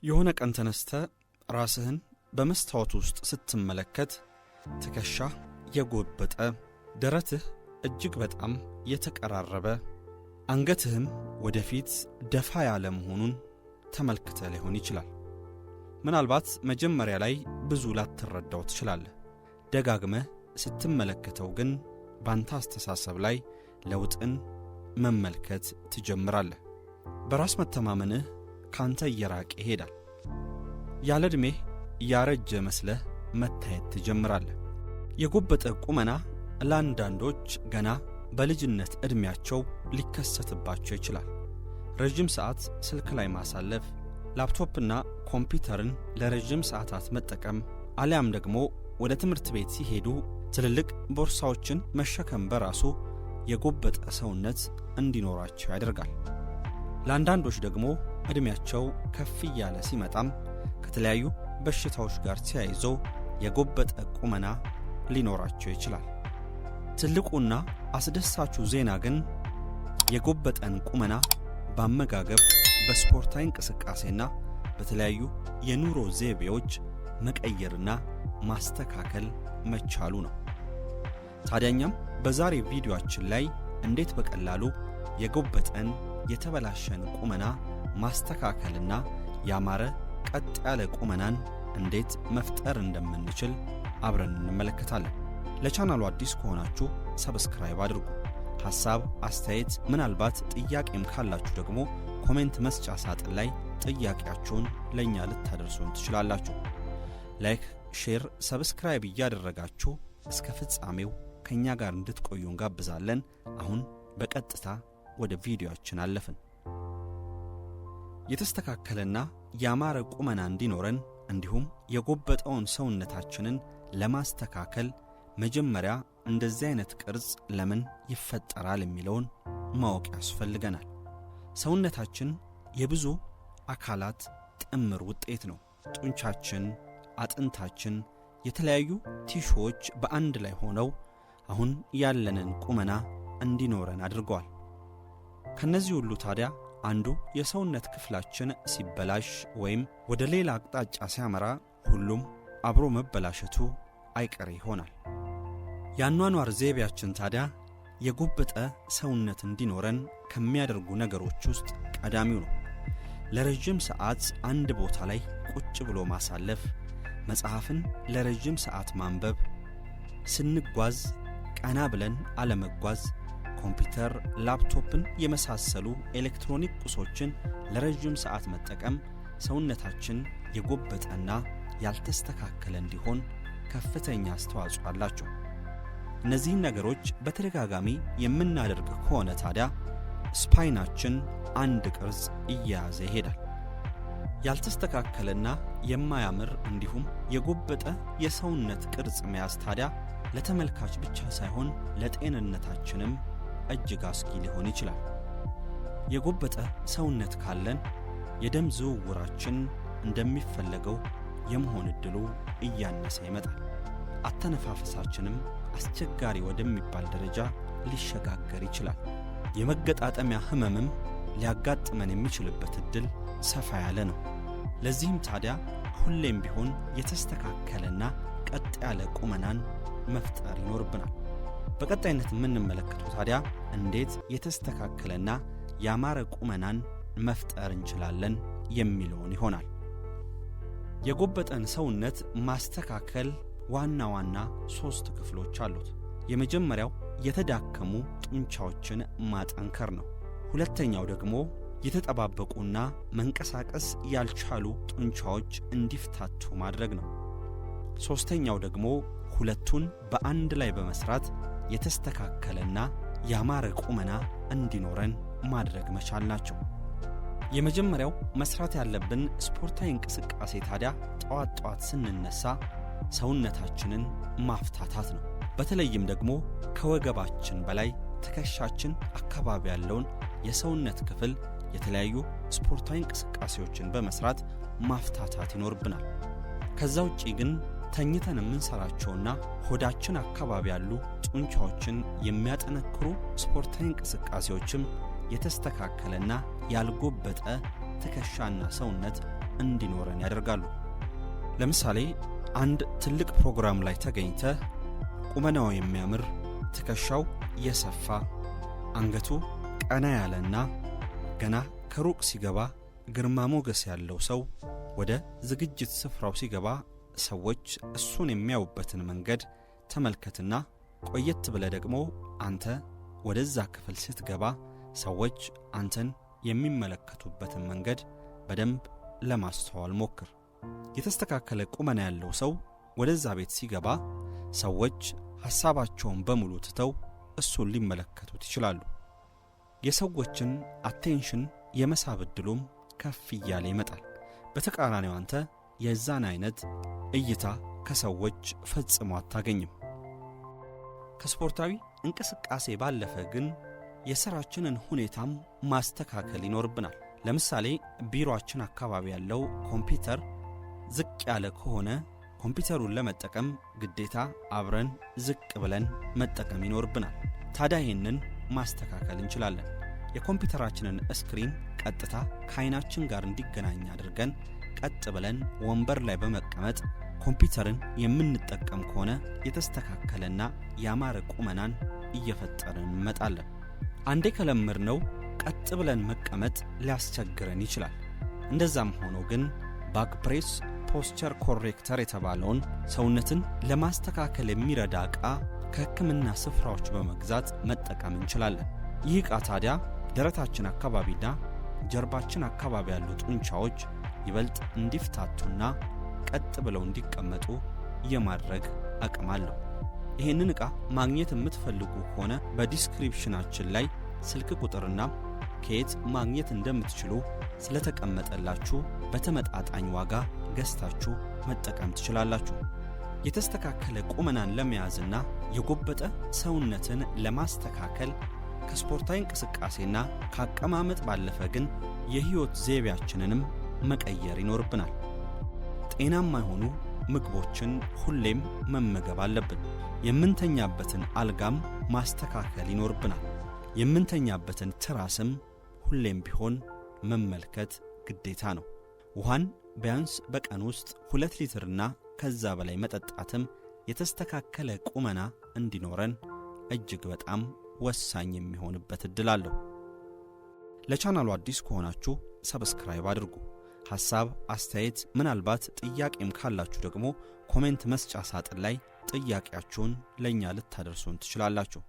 የሆነ ቀን ተነስተ ራስህን በመስታወት ውስጥ ስትመለከት ትከሻ የጎበጠ ደረትህ እጅግ በጣም የተቀራረበ አንገትህም ወደፊት ደፋ ያለ መሆኑን ተመልክተህ ሊሆን ይችላል። ምናልባት መጀመሪያ ላይ ብዙ ላትረዳው ትችላለህ። ደጋግመህ ስትመለከተው ግን ባንተ አስተሳሰብ ላይ ለውጥን መመልከት ትጀምራለህ። በራስ መተማመንህ ካንተ እየራቀ ይሄዳል። ያለ ዕድሜህ ያረጀ መስለህ መታየት ትጀምራለህ። የጎበጠ ቁመና ለአንዳንዶች ገና በልጅነት ዕድሜያቸው ሊከሰትባቸው ይችላል። ረጅም ሰዓት ስልክ ላይ ማሳለፍ፣ ላፕቶፕና ኮምፒውተርን ለረጅም ሰዓታት መጠቀም አሊያም ደግሞ ወደ ትምህርት ቤት ሲሄዱ ትልልቅ ቦርሳዎችን መሸከም በራሱ የጎበጠ ሰውነት እንዲኖራቸው ያደርጋል። ለአንዳንዶች ደግሞ ዕድሜያቸው ከፍ እያለ ሲመጣም ከተለያዩ በሽታዎች ጋር ተያይዞ የጎበጠ ቁመና ሊኖራቸው ይችላል። ትልቁና አስደሳቹ ዜና ግን የጎበጠን ቁመና በአመጋገብ፣ በስፖርታዊ እንቅስቃሴና በተለያዩ የኑሮ ዘይቤዎች መቀየርና ማስተካከል መቻሉ ነው። ታዲያኛም በዛሬ ቪዲዮአችን ላይ እንዴት በቀላሉ የጎበጠን የተበላሸን ቁመና ማስተካከልና ያማረ ቀጥ ያለ ቁመናን እንዴት መፍጠር እንደምንችል አብረን እንመለከታለን። ለቻናሉ አዲስ ከሆናችሁ ሰብስክራይብ አድርጉ። ሐሳብ፣ አስተያየት፣ ምናልባት ጥያቄም ካላችሁ ደግሞ ኮሜንት መስጫ ሳጥን ላይ ጥያቄያችሁን ለኛ ልታደርሱን ትችላላችሁ። ላይክ፣ ሼር፣ ሰብስክራይብ እያደረጋችሁ እስከ ፍጻሜው ከኛ ጋር እንድትቆዩ እንጋብዛለን። አሁን በቀጥታ ወደ ቪዲዮአችን አለፍን። የተስተካከለና ያማረ ቁመና እንዲኖረን እንዲሁም የጎበጠውን ሰውነታችንን ለማስተካከል መጀመሪያ እንደዚህ አይነት ቅርጽ ለምን ይፈጠራል የሚለውን ማወቅ ያስፈልገናል። ሰውነታችን የብዙ አካላት ጥምር ውጤት ነው። ጡንቻችን፣ አጥንታችን፣ የተለያዩ ቲሹዎች በአንድ ላይ ሆነው አሁን ያለንን ቁመና እንዲኖረን አድርገዋል። ከነዚህ ሁሉ ታዲያ አንዱ የሰውነት ክፍላችን ሲበላሽ ወይም ወደ ሌላ አቅጣጫ ሲያመራ ሁሉም አብሮ መበላሸቱ አይቀሬ ይሆናል። የአኗኗር ዘይቤያችን ታዲያ የጎበጠ ሰውነት እንዲኖረን ከሚያደርጉ ነገሮች ውስጥ ቀዳሚው ነው። ለረጅም ሰዓት አንድ ቦታ ላይ ቁጭ ብሎ ማሳለፍ፣ መጽሐፍን ለረጅም ሰዓት ማንበብ፣ ስንጓዝ ቀና ብለን አለመጓዝ፣ ኮምፒውተር፣ ላፕቶፕን የመሳሰሉ ኤሌክትሮኒክ ቁሶችን ለረጅም ሰዓት መጠቀም ሰውነታችን የጎበጠና ያልተስተካከለ እንዲሆን ከፍተኛ አስተዋጽኦ አላቸው። እነዚህን ነገሮች በተደጋጋሚ የምናደርግ ከሆነ ታዲያ ስፓይናችን አንድ ቅርጽ እየያዘ ይሄዳል። ያልተስተካከለና የማያምር እንዲሁም የጎበጠ የሰውነት ቅርጽ መያዝ ታዲያ ለተመልካች ብቻ ሳይሆን ለጤንነታችንም እጅግ አስጊ ሊሆን ይችላል። የጎበጠ ሰውነት ካለን የደም ዝውውራችን እንደሚፈለገው የመሆን ዕድሉ እያነሰ ይመጣል። አተነፋፈሳችንም አስቸጋሪ ወደሚባል ደረጃ ሊሸጋገር ይችላል። የመገጣጠሚያ ህመምም ሊያጋጥመን የሚችልበት ዕድል ሰፋ ያለ ነው። ለዚህም ታዲያ ሁሌም ቢሆን የተስተካከለና ቀጥ ያለ ቁመናን መፍጠር ይኖርብናል። በቀጣይነት የምንመለከተው ታዲያ እንዴት የተስተካከለና ያማረ ቁመናን መፍጠር እንችላለን የሚለውን ይሆናል። የጎበጠን ሰውነት ማስተካከል ዋና ዋና 3 ክፍሎች አሉት። የመጀመሪያው የተዳከሙ ጡንቻዎችን ማጠንከር ነው። ሁለተኛው ደግሞ የተጠባበቁና መንቀሳቀስ ያልቻሉ ጡንቻዎች እንዲፍታቱ ማድረግ ነው። ሶስተኛው ደግሞ ሁለቱን በአንድ ላይ በመስራት የተስተካከለና ያማረ ቁመና እንዲኖረን ማድረግ መቻል ናቸው። የመጀመሪያው መስራት ያለብን ስፖርታዊ እንቅስቃሴ ታዲያ ጠዋት ስንነሳ ሰውነታችንን ማፍታታት ነው። በተለይም ደግሞ ከወገባችን በላይ ትከሻችን አካባቢ ያለውን የሰውነት ክፍል የተለያዩ ስፖርታዊ እንቅስቃሴዎችን በመስራት ማፍታታት ይኖርብናል። ከዛ ውጪ ግን ተኝተን የምንሰራቸውና ሆዳችን አካባቢ ያሉ ጡንቻዎችን የሚያጠነክሩ ስፖርታዊ እንቅስቃሴዎችም የተስተካከለና ያልጎበጠ ትከሻና ሰውነት እንዲኖረን ያደርጋሉ። ለምሳሌ አንድ ትልቅ ፕሮግራም ላይ ተገኝተህ ቁመናው የሚያምር፣ ትከሻው የሰፋ፣ አንገቱ ቀና ያለና ገና ከሩቅ ሲገባ ግርማ ሞገስ ያለው ሰው ወደ ዝግጅት ስፍራው ሲገባ ሰዎች እሱን የሚያዩበትን መንገድ ተመልከትና ቆየት ብለህ ደግሞ አንተ ወደዛ ክፍል ስትገባ ሰዎች አንተን የሚመለከቱበትን መንገድ በደንብ ለማስተዋል ሞክር። የተስተካከለ ቁመና ያለው ሰው ወደዛ ቤት ሲገባ ሰዎች ሐሳባቸውን በሙሉ ትተው እሱን ሊመለከቱት ይችላሉ። የሰዎችን አቴንሽን የመሳብ ዕድሉም ከፍ እያለ ይመጣል። በተቃራኒው አንተ የዛን አይነት እይታ ከሰዎች ፈጽሞ አታገኝም። ከስፖርታዊ እንቅስቃሴ ባለፈ ግን የሥራችንን ሁኔታም ማስተካከል ይኖርብናል። ለምሳሌ ቢሮአችን አካባቢ ያለው ኮምፒውተር ዝቅ ያለ ከሆነ ኮምፒውተሩን ለመጠቀም ግዴታ አብረን ዝቅ ብለን መጠቀም ይኖርብናል። ታዲያ ይህንን ማስተካከል እንችላለን። የኮምፒውተራችንን ስክሪን ቀጥታ ከዓይናችን ጋር እንዲገናኝ አድርገን ቀጥ ብለን ወንበር ላይ በመቀመጥ ኮምፒውተርን የምንጠቀም ከሆነ የተስተካከለና ያማረ ቁመናን እየፈጠርን እንመጣለን። አንዴ ከለመድነው ቀጥ ብለን መቀመጥ ሊያስቸግረን ይችላል። እንደዛም ሆኖ ግን ባክ ፕሬስ ፖስቸር ኮሬክተር የተባለውን ሰውነትን ለማስተካከል የሚረዳ ዕቃ ከሕክምና ስፍራዎች በመግዛት መጠቀም እንችላለን። ይህ ዕቃ ታዲያ ደረታችን አካባቢና ጀርባችን አካባቢ ያሉ ጡንቻዎች ይበልጥ እንዲፍታቱና ቀጥ ብለው እንዲቀመጡ የማድረግ አቅም አለው። ይህንን ዕቃ ማግኘት የምትፈልጉ ከሆነ በዲስክሪፕሽናችን ላይ ስልክ ቁጥርና ከየት ማግኘት እንደምትችሉ ስለተቀመጠላችሁ በተመጣጣኝ ዋጋ ገዝታችሁ መጠቀም ትችላላችሁ። የተስተካከለ ቁመናን ለመያዝና የጎበጠ ሰውነትን ለማስተካከል ከስፖርታዊ እንቅስቃሴና ከአቀማመጥ ባለፈ ግን የሕይወት ዘይቤያችንንም መቀየር ይኖርብናል። ጤናማ የሆኑ ምግቦችን ሁሌም መመገብ አለብን። የምንተኛበትን አልጋም ማስተካከል ይኖርብናል። የምንተኛበትን ትራስም ሁሌም ቢሆን መመልከት ግዴታ ነው። ውሃን ቢያንስ በቀን ውስጥ 2 ሊትርና ከዛ በላይ መጠጣትም የተስተካከለ ቁመና እንዲኖረን እጅግ በጣም ወሳኝ የሚሆንበት ዕድል አለው። ለቻናሉ አዲስ ከሆናችሁ ሰብስክራይብ አድርጉ። ሐሳብ፣ አስተያየት፣ ምናልባት ጥያቄም ካላችሁ ደግሞ ኮሜንት መስጫ ሳጥን ላይ ጥያቄያችሁን ለኛ ልታደርሱን ትችላላችሁ።